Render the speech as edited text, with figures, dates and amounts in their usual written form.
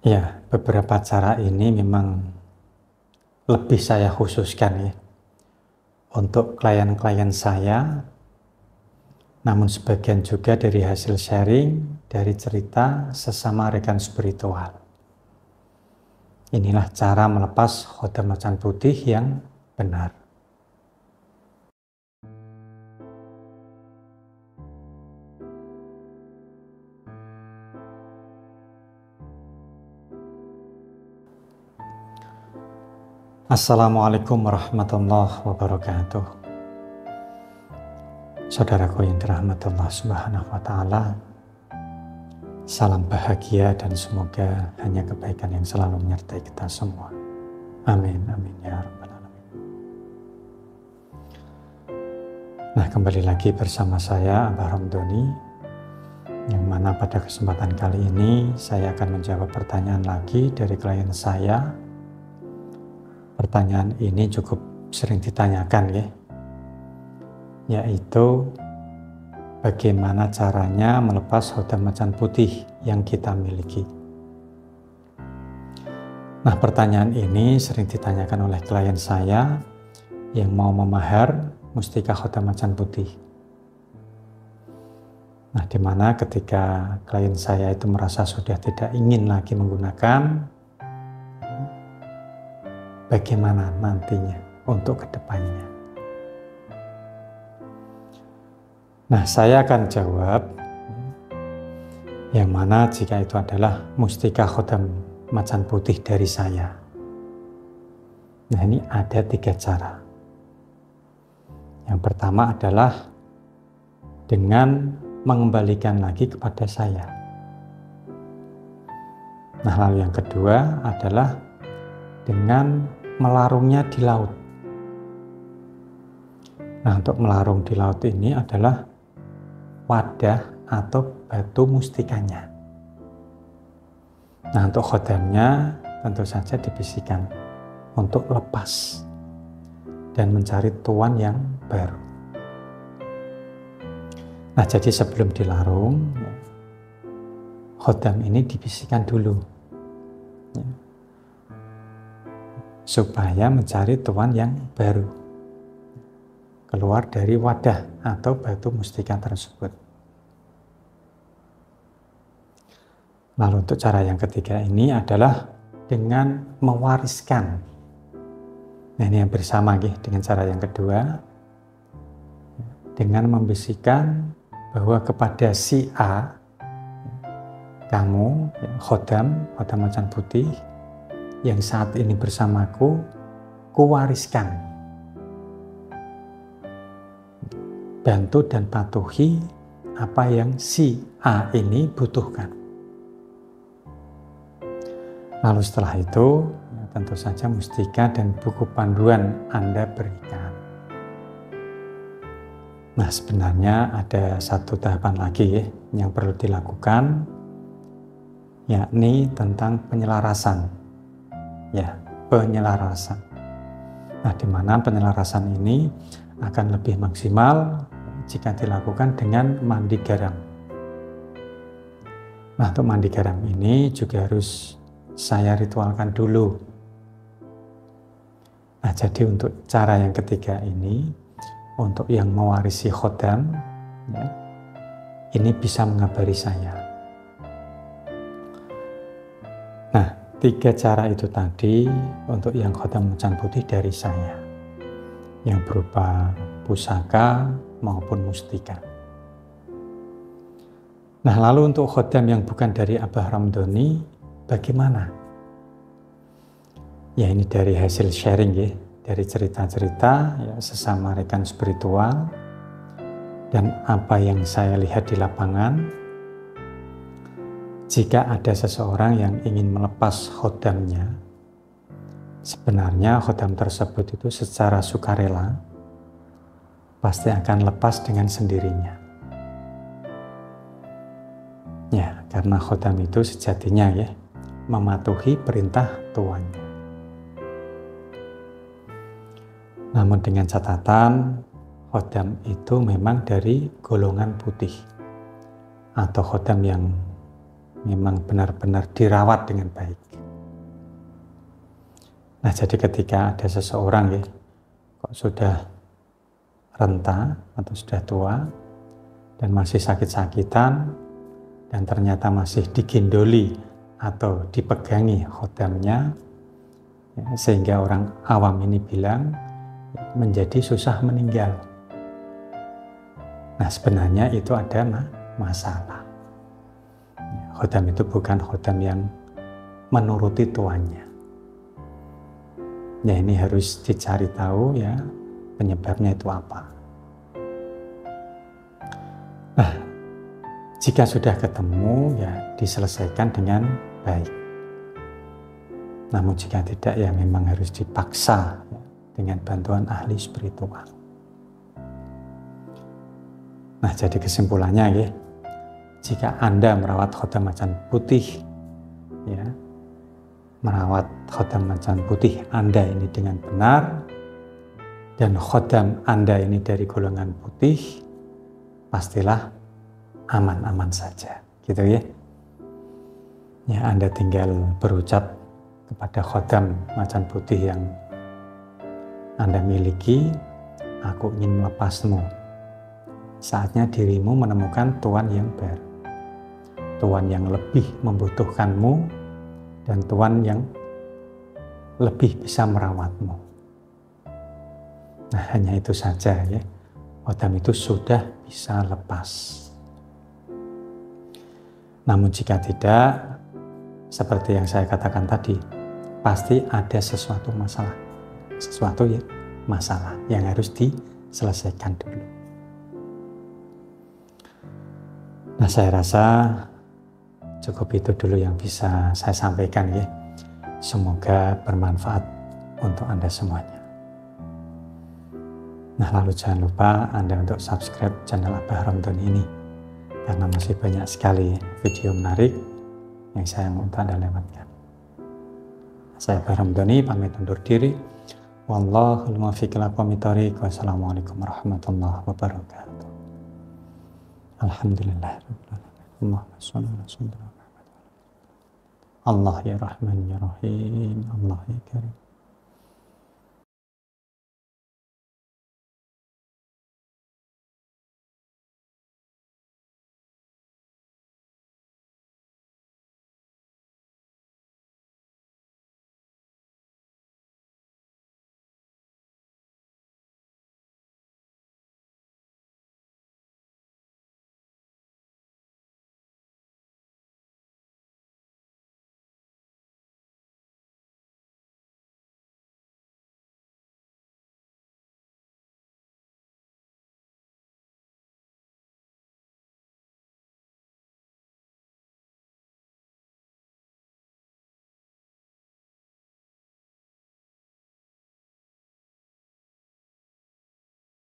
Ya, beberapa cara ini memang lebih saya khususkan ya untuk klien-klien saya, namun sebagian juga dari hasil sharing, dari cerita sesama rekan spiritual. Inilah cara melepas khodam macan putih yang benar. Assalamualaikum warahmatullahi wabarakatuh. Saudaraku yang dirahmati Allah Subhanahu wa Ta'ala, salam bahagia dan semoga hanya kebaikan yang selalu menyertai kita semua. Amin, amin ya rabbal alamin. Nah, kembali lagi bersama saya Abah Ramdhani, yang mana pada kesempatan kali ini saya akan menjawab pertanyaan lagi dari klien saya. Pertanyaan ini cukup sering ditanyakan ya, yaitu bagaimana caranya melepas khodam macan putih yang kita miliki. Nah, pertanyaan ini sering ditanyakan oleh klien saya yang mau memahar mustika khodam macan putih. Nah, dimana ketika klien saya itu merasa sudah tidak ingin lagi menggunakan, bagaimana nantinya untuk kedepannya? Nah, saya akan jawab yang mana jika itu adalah mustika khodam macan putih dari saya. Nah, ini ada 3 cara. Yang pertama adalah dengan mengembalikan lagi kepada saya. Nah, lalu yang kedua adalah dengan melarungnya di laut. Nah, untuk melarung di laut ini adalah wadah atau batu mustikanya. Nah, untuk khodamnya tentu saja dibisikkan untuk lepas dan mencari tuan yang baru. Nah, jadi sebelum dilarung, khodam ini dibisikkan dulu ya, supaya mencari tuan yang baru keluar dari wadah atau batu mustika tersebut. Lalu untuk cara yang ketiga ini adalah dengan mewariskan. Nah, ini yang bersama dengan cara yang kedua, dengan membisikkan bahwa kepada si A, kamu khodam macan putih yang saat ini bersamaku, kuwariskan. Bantu dan patuhi apa yang si A ini butuhkan. Lalu setelah itu, tentu saja mustika dan buku panduan Anda berikan. Nah, sebenarnya ada satu tahapan lagi yang perlu dilakukan, yakni tentang penyelarasan. Ya, penyelarasan. Nah, di mana penyelarasan ini akan lebih maksimal jika dilakukan dengan mandi garam. Nah, untuk mandi garam ini juga harus saya ritualkan dulu. Nah, jadi untuk cara yang ketiga ini, untuk yang mewarisi khodam, ya, ini bisa mengabari saya. Nah, 3 cara itu tadi untuk yang khodam macan putih dari saya, yang berupa pusaka maupun mustika. Nah, lalu untuk khodam yang bukan dari Abah Ramdhani, bagaimana? Ya, ini dari hasil sharing ya, dari cerita-cerita ya, sesama rekan spiritual dan apa yang saya lihat di lapangan. Jika ada seseorang yang ingin melepas khodamnya, sebenarnya khodam tersebut itu secara sukarela pasti akan lepas dengan sendirinya. Ya, karena khodam itu sejatinya ya mematuhi perintah tuannya. Namun dengan catatan, khodam itu memang dari golongan putih atau khodam yang memang benar-benar dirawat dengan baik. Nah, jadi ketika ada seseorang ya, kok sudah renta atau sudah tua dan masih sakit-sakitan dan ternyata masih digendoli atau dipegangi khodamnya, ya, sehingga orang awam ini bilang menjadi susah meninggal. Nah, sebenarnya itu ada masalah. Khodam itu bukan khodam yang menuruti tuannya. Ya, ini harus dicari tahu ya penyebabnya itu apa. Nah, jika sudah ketemu ya diselesaikan dengan baik. Namun jika tidak ya memang harus dipaksa ya, dengan bantuan ahli spiritual. Nah, jadi kesimpulannya ya, jika Anda merawat khodam macan putih ya, merawat khodam macan putih Anda ini dengan benar dan khodam Anda ini dari golongan putih, pastilah aman-aman saja, gitu ya. Ya, Anda tinggal berucap kepada khodam macan putih yang Anda miliki, aku ingin melepasmu. Saatnya dirimu menemukan tuan yang baru, tuan yang lebih membutuhkanmu, dan Tuhan yang lebih bisa merawatmu. Nah, hanya itu saja ya. Khodam itu sudah bisa lepas. Namun jika tidak, seperti yang saya katakan tadi, pasti ada sesuatu masalah. Sesuatu ya, masalah yang harus diselesaikan dulu. Nah, saya rasa cukup itu dulu yang bisa saya sampaikan ya. Semoga bermanfaat untuk Anda semuanya. Nah, lalu jangan lupa Anda untuk subscribe channel Abah Romdoni ini, karena masih banyak sekali video menarik yang saya untuk Anda lewatkan. Saya Abah Romdoni pamit undur diri. Wallahul muwaffiq ila aqwamit thoriq. Wassalamualaikum warahmatullahi wabarakatuh. Alhamdulillah. Allahumma shalli ala sayyidina Muhammad. Allah ya Rahman ya Rahim, Allah ya Karim.